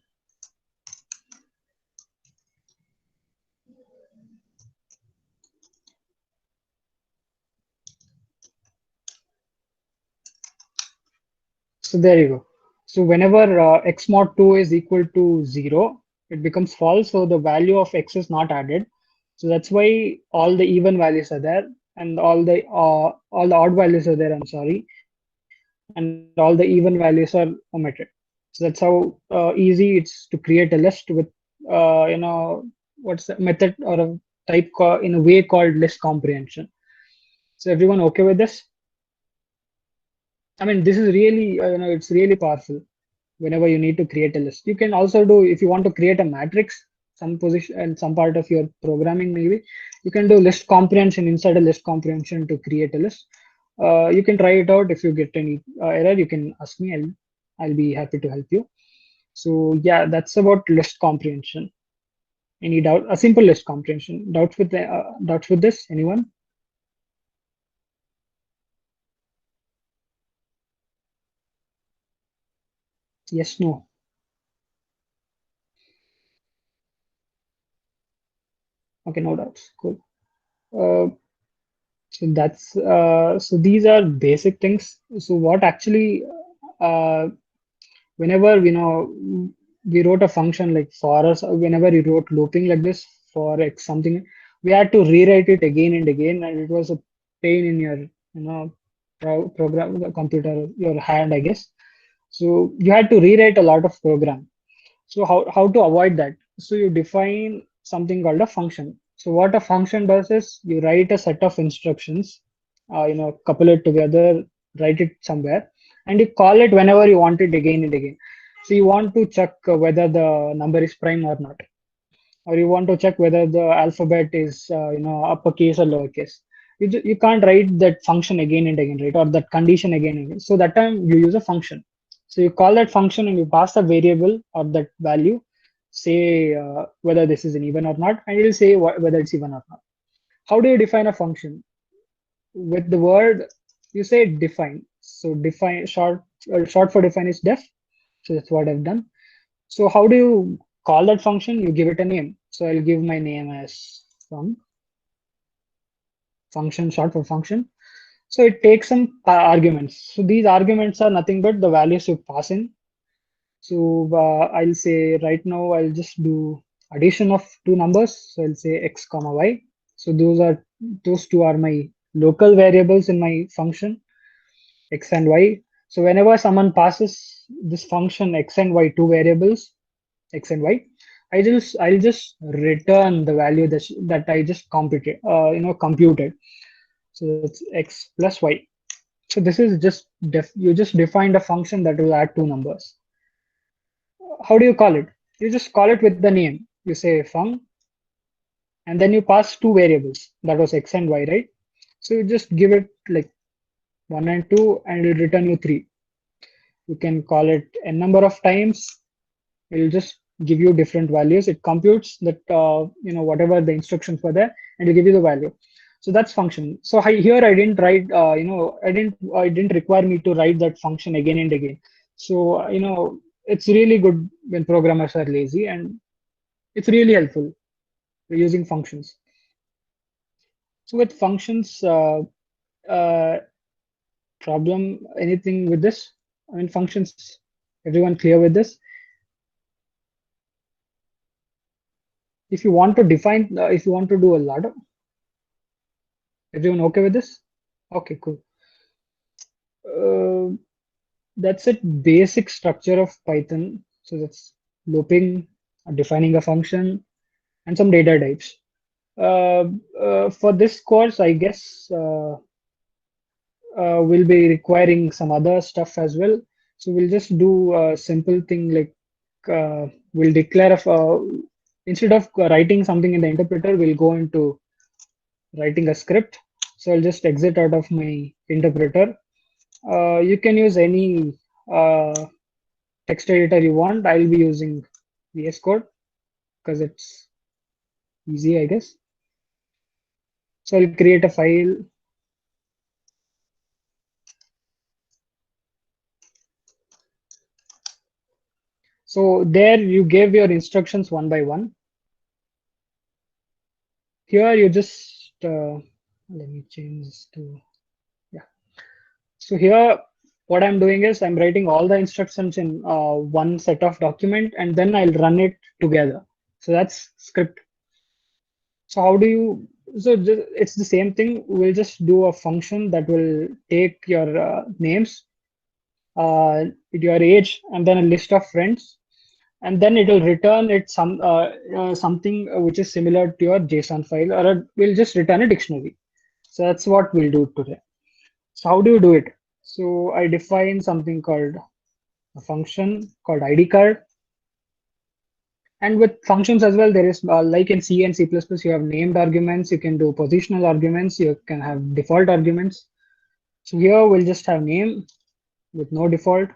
so there you go. So whenever x mod 2 is equal to 0, it becomes false. So the value of x is not added. So that's why all the even values are there and all the odd values are there. I'm sorry, and all the even values are omitted. So that's how easy it's to create a list with what's the method or a type in a way called list comprehension. So everyone okay with this? I mean, this is really, it's really powerful whenever you need to create a list. You can also do, if you want to create a matrix, some position and some part of your programming, maybe you can do list comprehension inside a list comprehension to create a list. You can try it out. If you get any error, you can ask me. I'll be happy to help you. So yeah, that's about list comprehension. Any doubt? A simple list comprehension. Doubts with this? Anyone? Yes, no. Okay, no doubts. Cool. Uh, so these are basic things. So what actually uh, whenever we wrote a function like for us, whenever we wrote looping like this for x something, we had to rewrite it again and again, and it was a pain in your program computer, your hand, I guess. So you had to rewrite a lot of program. So how to avoid that? So you define something called a function. So what a function does is you write a set of instructions, couple it together, write it somewhere, and you call it whenever you want it again and again. So you want to check whether the number is prime or not, or you want to check whether the alphabet is uppercase or lowercase. You can't write that function again and again, right? Or that condition again and again. So that time you use a function. So you call that function and you pass the variable or that value, say whether this is an even or not, and it'll say whether it's even or not. How do you define a function? With the word, you say define. So define, short for define is def. So that's what I've done. So how do you call that function? You give it a name. So I'll give my name as function, short for function. So it takes some arguments. So these arguments are nothing but the values you pass in. So I'll say right now I'll just do addition of two numbers. So I'll say x comma y. So those two are my local variables in my function, x and y. So whenever someone passes this function x and y, two variables, x and y, I'll just return the value that I just computed. So it's x plus y. So this is just you just defined a function that will add two numbers. How do you call it? You just call it with the name. You say func, and then you pass two variables. That was x and y, right? So you just give it like 1 and 2, and it'll return you 3. You can call it a number of times. It'll just give you different values. It computes that whatever the instructions were there, and it'll give you the value. So that's function. So here I didn't write, I didn't require me to write that function again and again. So it's really good when programmers are lazy, and it's really helpful using functions. So with functions, uh, problem anything with this? I mean, functions. Everyone clear with this? If you want to define, if you want to do a lot of, everyone okay with this? Okay, cool. Uh, that's it. Basic structure of Python. So that's looping, defining a function, and some data types. Uh, for this course, I guess we'll be requiring some other stuff as well. So we'll just do a simple thing like we'll declare instead of writing something in the interpreter, we'll go into writing a script. So I'll just exit out of my interpreter. You can use any uh, text editor you want. I'll be using VS Code because it's easy, I guess. So I'll create a file. So there you gave your instructions one by one. Here you just let me change this to yeah. So here what I'm doing is I'm writing all the instructions in one set of document and then I'll run it together. So that's script. So how do you? So it's the same thing. We'll just do a function that will take your names, your age, and then a list of friends, and then it will return it something which is similar to your JSON file, or we'll just return a dictionary. So that's what we'll do today. So how do you do it? So I define something called a function called ID card. And with functions as well, there is like in C and C++, you have named arguments, you can do positional arguments, you can have default arguments. So here we'll just have name with no default.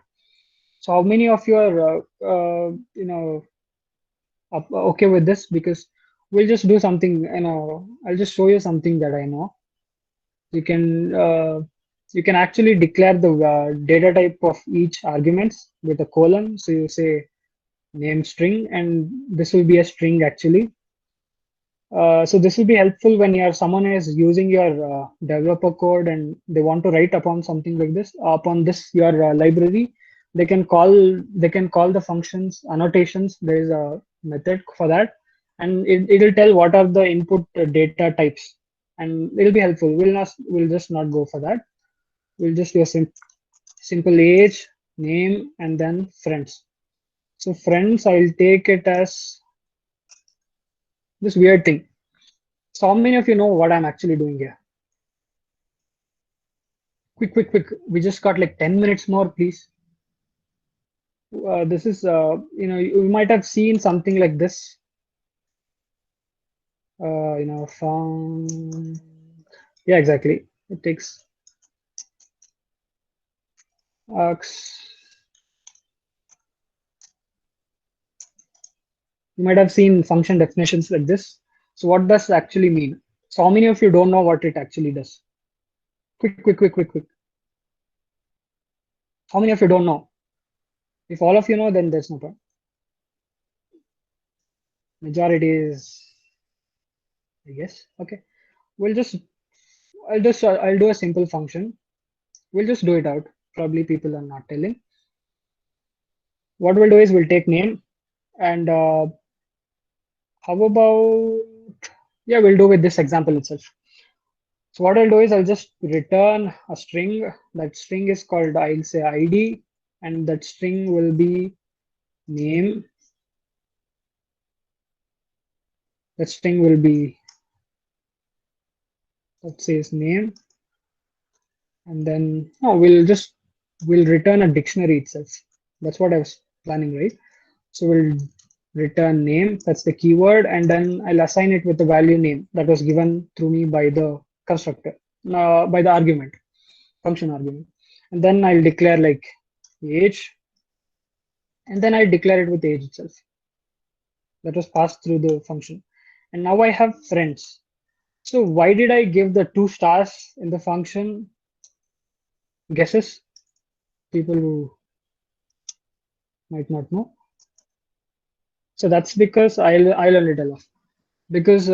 So how many of you are, okay with this? Because we'll just do something, I'll just show you something that I know. You can actually declare the data type of each arguments with a colon. So you say name string, and this will be a string actually. So this will be helpful when someone is using your developer code and they want to write upon something like this, upon this your library. They can call the functions annotations. There is a method for that, and it will tell what are the input data types, and it'll be helpful. We'll just not go for that. We'll just do a simple age, name, and then friends. So friends, I'll take it as this weird thing. So how many of you know what I'm actually doing here? Quick, quick, quick. We just got like 10 minutes more, please. This is, you might have seen something like this. From, yeah, exactly. It takes arcs. You might have seen function definitions like this. So what does actually mean? So how many of you don't know what it actually does? Quick, quick, quick, quick, quick. How many of you don't know? If all of you know, then there's no point. Majority is, I guess. Okay. We'll just, I'll do a simple function. We'll just do it out. Probably people are not telling. What we'll do is we'll take name and how about, yeah, we'll do with this example itself. So what I'll do is I'll just return a string. That string is called, I'll say ID, and that string will be name. That string will be, let's say, is name, and then we'll return a dictionary itself. That's what I was planning, right? So we'll return name, that's the keyword, and then I'll assign it with the value name that was given through me by the constructor, by the argument, function argument. And then I'll declare like age, and then I'll declare it with age itself. That was passed through the function. And now I have friends. So why did I give the 2 stars in the function? Guesses? People who might not know. So that's because I'll only tell off. Because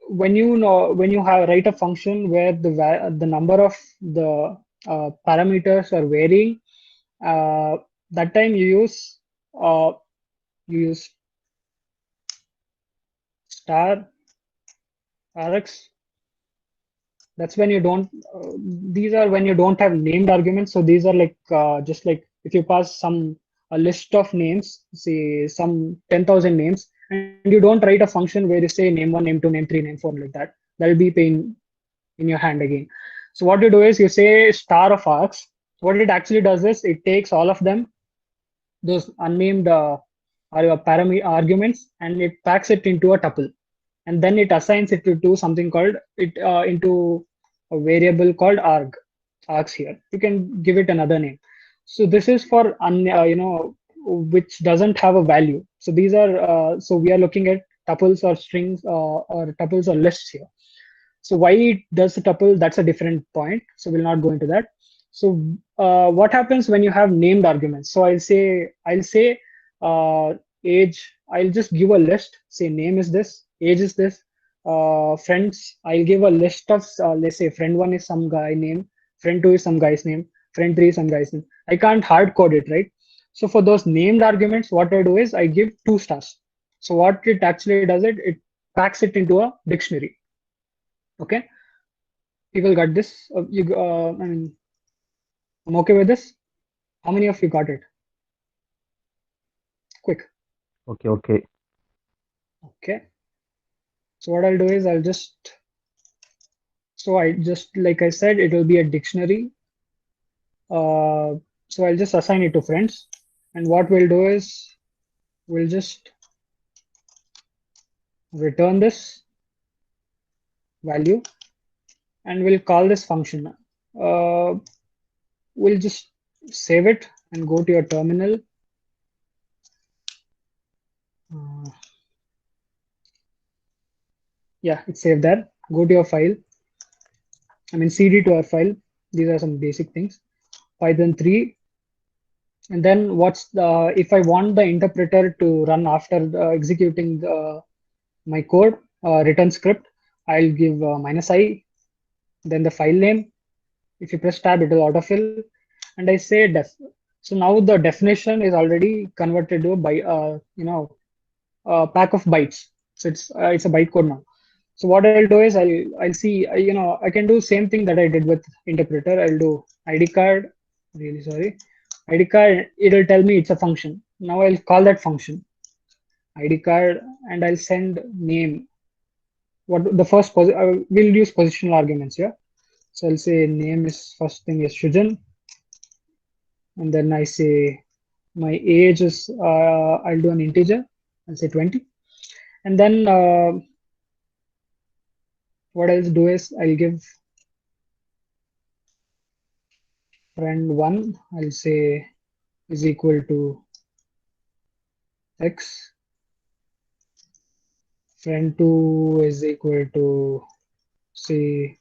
when you have write a function where the number of the parameters are varying, uh, that time uh, you use star rx That's when you don't. These are when you don't have named arguments. So these are like just like if you pass some a list of names, say some 10,000 names, and you don't write a function where you say name one, name two, name three, name four like that. That'll be pain in your hand again. So what you do is you say star of args. What it actually does is it takes all of them, those unnamed arguments, and it packs it into a tuple, and then it assigns it to do something called it into a variable called args. Here you can give it another name. So this is for which doesn't have a value. So these are so we are looking at tuples or strings or tuples or lists here. So why it does the tuple, that's a different point. So we'll not go into that. So what happens when you have named arguments? So I'll say uh, age. I'll just give a list. Say name is this, age is this. Friends. I'll give a list of let's say friend one is some guy name, friend two is some guy's name, friend three is some guy's name. I can't hard code it, right? So for those named arguments, what I do is I give 2 stars. So what it actually does it packs it into a dictionary. Okay, people got this. I mean, I'm okay with this. How many of you got it? Quick. Okay, okay. Okay. So what I'll do is so I just, like I said, it will be a dictionary. So I'll just assign it to friends. And what we'll do is we'll just return this value and we'll call this function. We'll just save it and go to your terminal. Uh, yeah, it's saved there. Go to your file. I mean, cd to our file. These are some basic things. Python 3. And then if I want the interpreter to run after executing my code, return script, I'll give -i, then the file name. If you press tab, it will autofill. And I say def. So now the definition is already converted to pack of bytes. So it's a byte code now. So what I'll do is I'll see I can do same thing that I did with interpreter. I'll do ID card. Really sorry, ID card. It'll tell me it's a function. Now I'll call that function ID card and I'll send name. What the first we'll use positional arguments here. So I'll say name is first thing is Shujan, and then I say my age is I'll do an integer. I'll say 20, and then what I'll do is I'll give friend one. I'll say is equal to x. Friend two is equal to say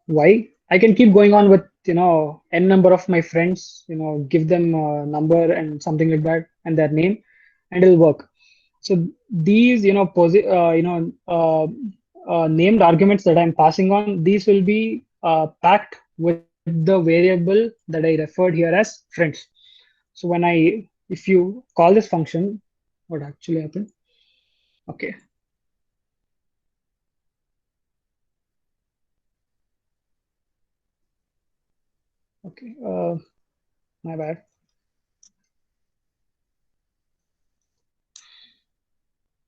y. I can keep going on with n number of my friends. Give them a number and something like that and their name, and it'll work. So these named arguments that I'm passing on, these will be packed with the variable that I referred here as friends. So if you call this function, what actually happened? Okay. Okay. My bad.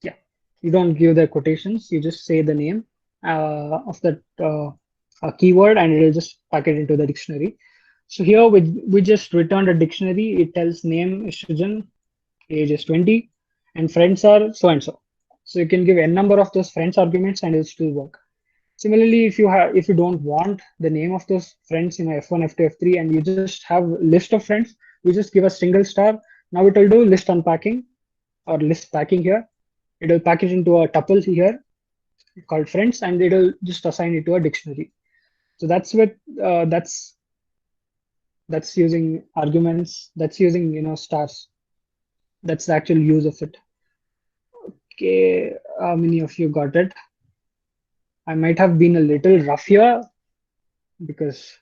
Yeah. You don't give the quotations. You just say the name of that keyword, and it'll just pack it into the dictionary. So here we just returned a dictionary. It tells name is Shujan, age is 20, and friends are so and so. So you can give n number of those friends arguments and it'll still work. Similarly, if you don't want the name of those friends, F1, F2, F3, and you just have list of friends, you just give a single star. Now it will do list unpacking or list packing here. It will package into a tuple here called friends, and it'll just assign it to a dictionary. So that's using arguments. That's using stars. That's the actual use of it. Okay, how many of you got it? I might have been a little rough here because,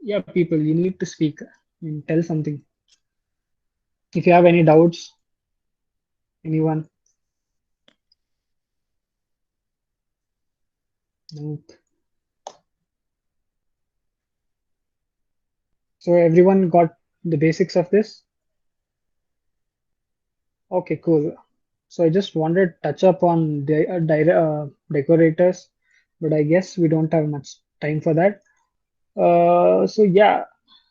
yeah, people, you need to speak and tell something. If you have any doubts, Anyone? Nope. So everyone got the basics of this? Okay, cool. So I just wanted to touch up on the decorators, but I guess we don't have much time for that. So yeah,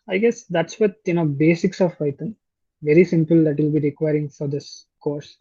I guess that's what basics of Python. Very simple that you'll be requiring for this course.